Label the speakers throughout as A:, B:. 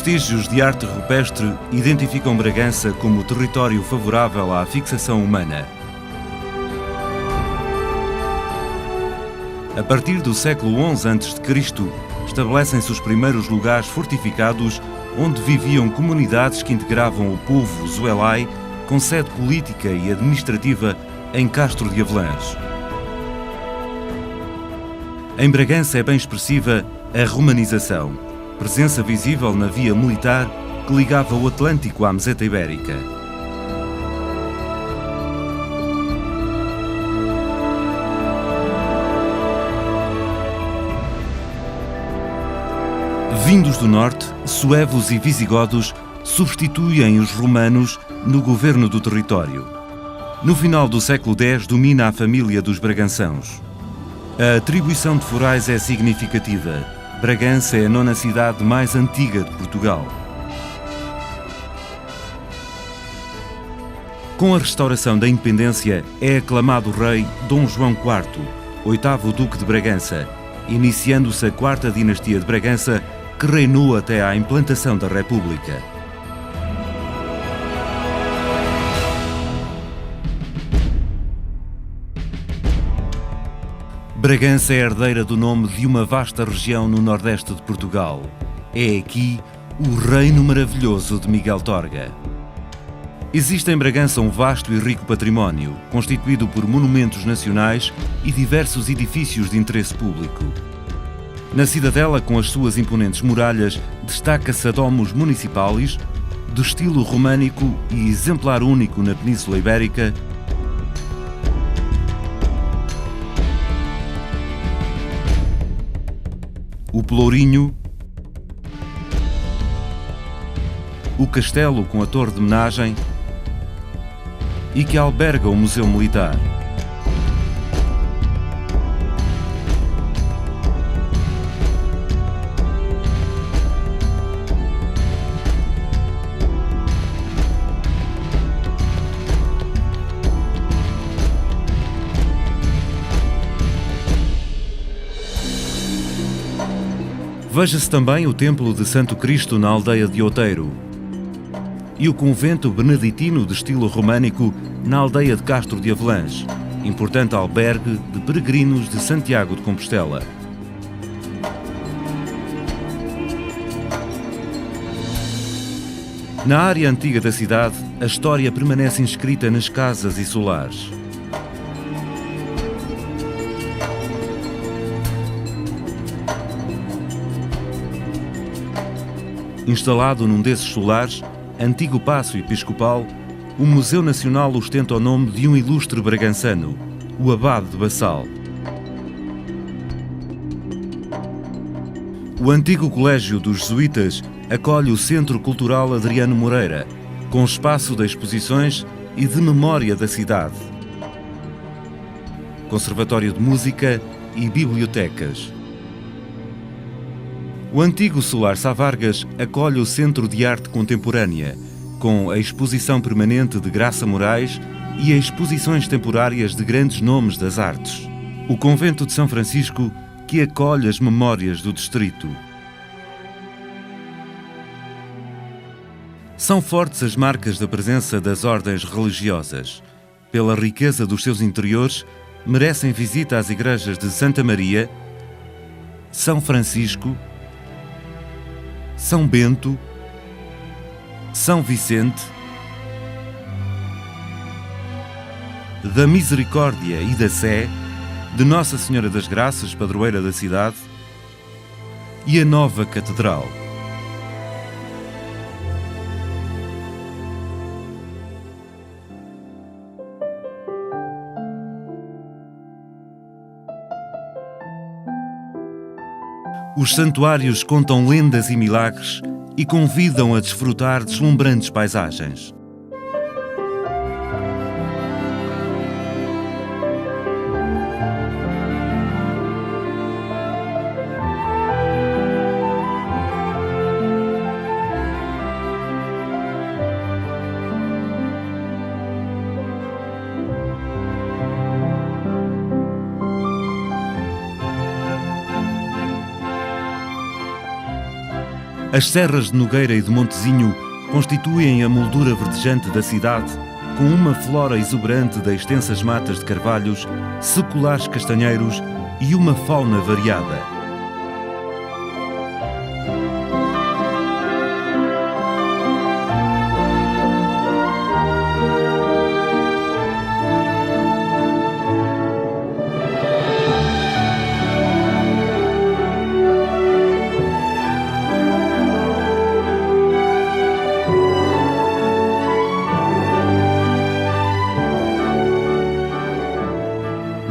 A: Vestígios de arte rupestre identificam Bragança como território favorável à fixação humana. A partir do século XI a.C., estabelecem-se os primeiros lugares fortificados onde viviam comunidades que integravam o povo Zuelai, com sede política e administrativa em Castro de Avelãs. Em Bragança é bem expressiva a romanização, presença visível na via militar que ligava o Atlântico à meseta ibérica. Vindos do norte, suevos e visigodos substituem os romanos no governo do território. No final do século X domina a família dos Bragançãos. A atribuição de forais é significativa. Bragança é a nona cidade mais antiga de Portugal. Com a restauração da independência, é aclamado o rei Dom João IV, oitavo Duque de Bragança, iniciando-se a quarta dinastia de Bragança, que reinou até à implantação da República. Bragança é herdeira do nome de uma vasta região no nordeste de Portugal. É aqui o Reino Maravilhoso de Miguel Torga. Existe em Bragança um vasto e rico património, constituído por monumentos nacionais e diversos edifícios de interesse público. Na cidadela, com as suas imponentes muralhas, destaca-se a Domus Municipalis, de estilo românico e exemplar único na Península Ibérica, o Pelourinho, o castelo com a torre de homenagem e que alberga o Museu Militar. Veja-se também o Templo de Santo Cristo na aldeia de Outeiro e o convento beneditino de estilo românico na aldeia de Castro de Avelãs, importante albergue de peregrinos de Santiago de Compostela. Na área antiga da cidade, a história permanece inscrita nas casas e solares. Instalado num desses solares, antigo Paço Episcopal, o Museu Nacional ostenta o nome de um ilustre bragançano, o Abade de Bassal. O antigo Colégio dos Jesuítas acolhe o Centro Cultural Adriano Moreira, com espaço de exposições e de memória da cidade, conservatório de música e bibliotecas. O antigo Solar Sá Vargas acolhe o Centro de Arte Contemporânea, com a exposição permanente de Graça Moraes e exposições temporárias de grandes nomes das artes. O Convento de São Francisco, que acolhe as memórias do distrito. São fortes as marcas da presença das ordens religiosas. Pela riqueza dos seus interiores, merecem visita às igrejas de Santa Maria, São Francisco, São Bento, São Vicente, da Misericórdia e da Sé, de Nossa Senhora das Graças, padroeira da cidade, e a nova Catedral. Os santuários contam lendas e milagres e convidam a desfrutar deslumbrantes paisagens. As serras de Nogueira e de Montezinho constituem a moldura verdejante da cidade, com uma flora exuberante de extensas matas de carvalhos, seculares castanheiros e uma fauna variada.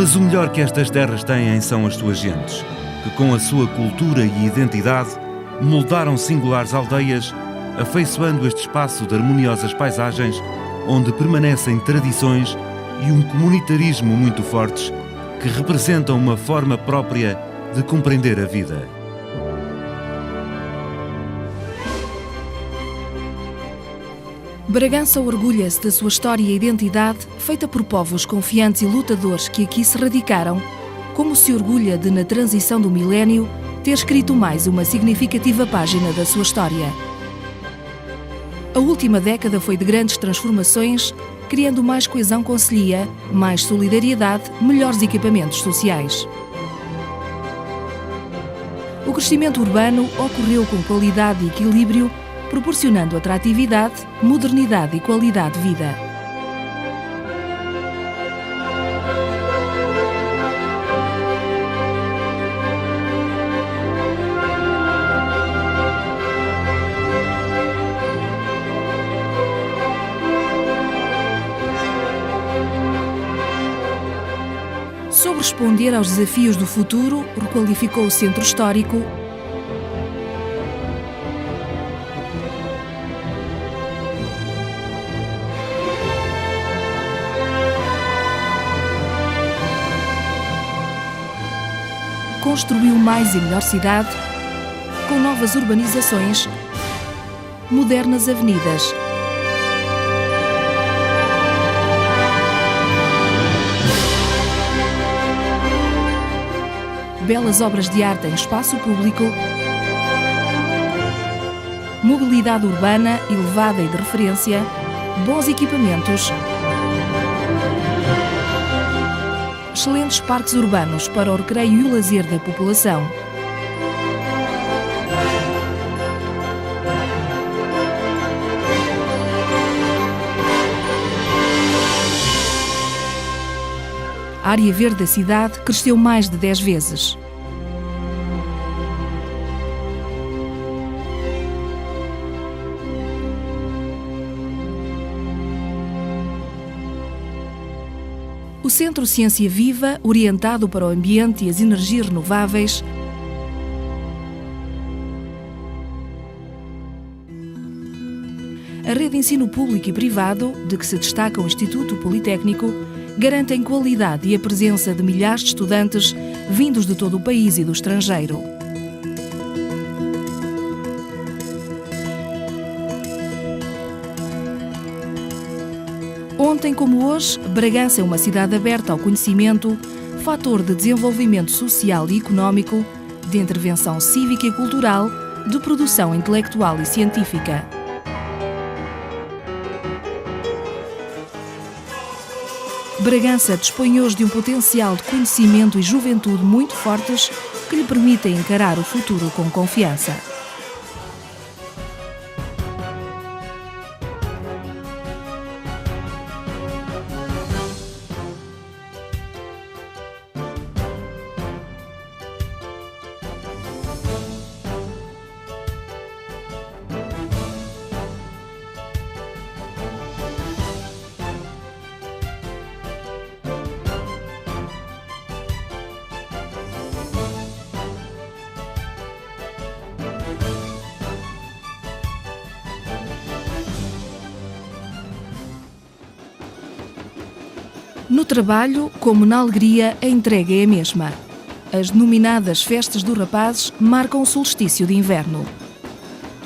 A: Mas o melhor que estas terras têm são as suas gentes, que com a sua cultura e identidade moldaram singulares aldeias, afeiçoando este espaço de harmoniosas paisagens, onde permanecem tradições e um comunitarismo muito fortes, que representam uma forma própria de compreender a vida.
B: Bragança orgulha-se da sua história e identidade, feita por povos confiantes e lutadores que aqui se radicaram, como se orgulha de, na transição do milénio, ter escrito mais uma significativa página da sua história. A última década foi de grandes transformações, criando mais coesão concelhia, mais solidariedade, melhores equipamentos sociais. O crescimento urbano ocorreu com qualidade e equilíbrio, proporcionando atratividade, modernidade e qualidade de vida. Sobre responder aos desafios do futuro, requalificou o centro histórico, construiu mais e melhor cidade, com novas urbanizações, modernas avenidas. Belas obras de arte em espaço público, mobilidade urbana elevada e de referência, bons equipamentos, excelentes parques urbanos para o recreio e o lazer da população. A área verde da cidade cresceu mais de 10 vezes. O Centro Ciência Viva, orientado para o ambiente e as energias renováveis, a rede de ensino público e privado, de que se destaca o Instituto Politécnico, garantem qualidade e a presença de milhares de estudantes vindos de todo o país e do estrangeiro. Ontem como hoje, Bragança é uma cidade aberta ao conhecimento, fator de desenvolvimento social e económico, de intervenção cívica e cultural, de produção intelectual e científica. Bragança dispõe hoje de um potencial de conhecimento e juventude muito fortes que lhe permitem encarar o futuro com confiança. No trabalho, como na alegria, a entrega é a mesma. As denominadas Festas dos Rapazes marcam o solstício de inverno.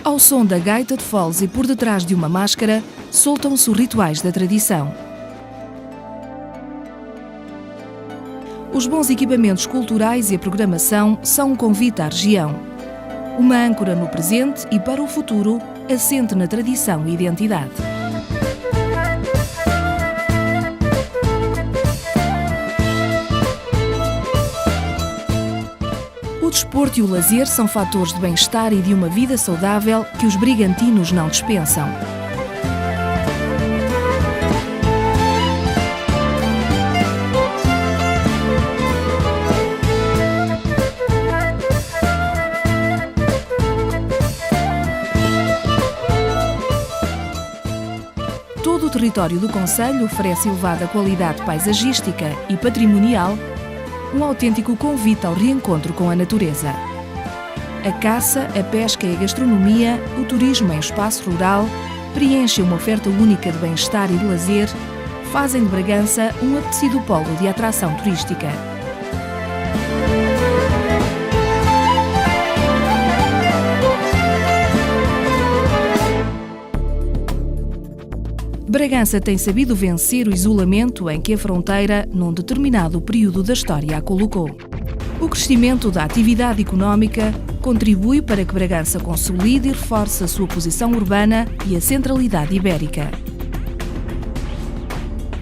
B: Ao som da gaita de foles e por detrás de uma máscara, soltam-se os rituais da tradição. Os bons equipamentos culturais e a programação são um convite à região. Uma âncora no presente e para o futuro, assente na tradição e identidade. O desporto e o lazer são fatores de bem-estar e de uma vida saudável que os brigantinos não dispensam. Todo o território do concelho oferece elevada qualidade paisagística e patrimonial, um autêntico convite ao reencontro com a natureza. A caça, a pesca e a gastronomia, o turismo em espaço rural, preenchem uma oferta única de bem-estar e de lazer, fazem de Bragança um apetecido polo de atração turística. Bragança tem sabido vencer o isolamento em que a fronteira, num determinado período da história, a colocou. O crescimento da atividade económica contribui para que Bragança consolide e reforce a sua posição urbana e a centralidade ibérica.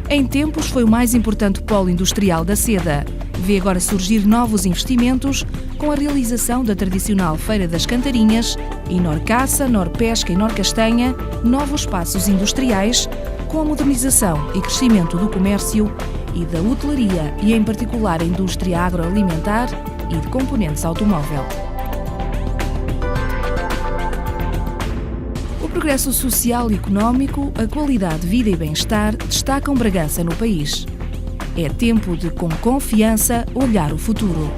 B: Em tempos foi o mais importante polo industrial da seda. Vê agora surgir novos investimentos com a realização da tradicional Feira das Cantarinhas e Norcaça, Norpesca e Norcastanha, novos espaços industriais com a modernização e crescimento do comércio e da hotelaria e, em particular, a indústria agroalimentar e de componentes automóvel. O progresso social e económico, a qualidade de vida e bem-estar destacam Bragança no país. É tempo de, com confiança, olhar o futuro.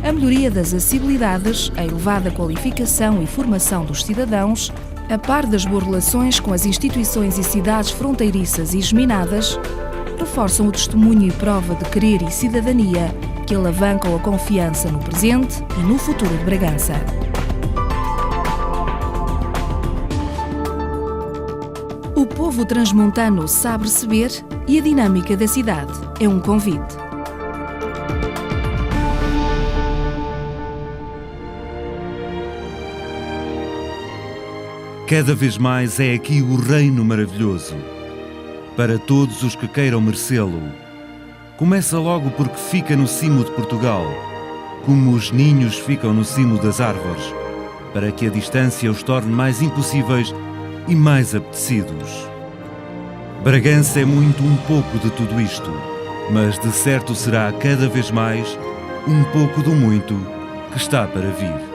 B: A melhoria das acessibilidades, a elevada qualificação e formação dos cidadãos, a par das boas relações com as instituições e cidades fronteiriças e geminadas, reforçam o testemunho e prova de querer e cidadania que alavancam a confiança no presente e no futuro de Bragança. O povo transmontano sabe receber e a dinâmica da cidade é um convite.
A: Cada vez mais é aqui o reino maravilhoso, para todos os que queiram merecê-lo. Começa logo porque fica no cimo de Portugal, como os ninhos ficam no cimo das árvores, para que a distância os torne mais impossíveis e mais apetecidos. Bragança é muito um pouco de tudo isto, mas de certo será cada vez mais um pouco do muito que está para vir.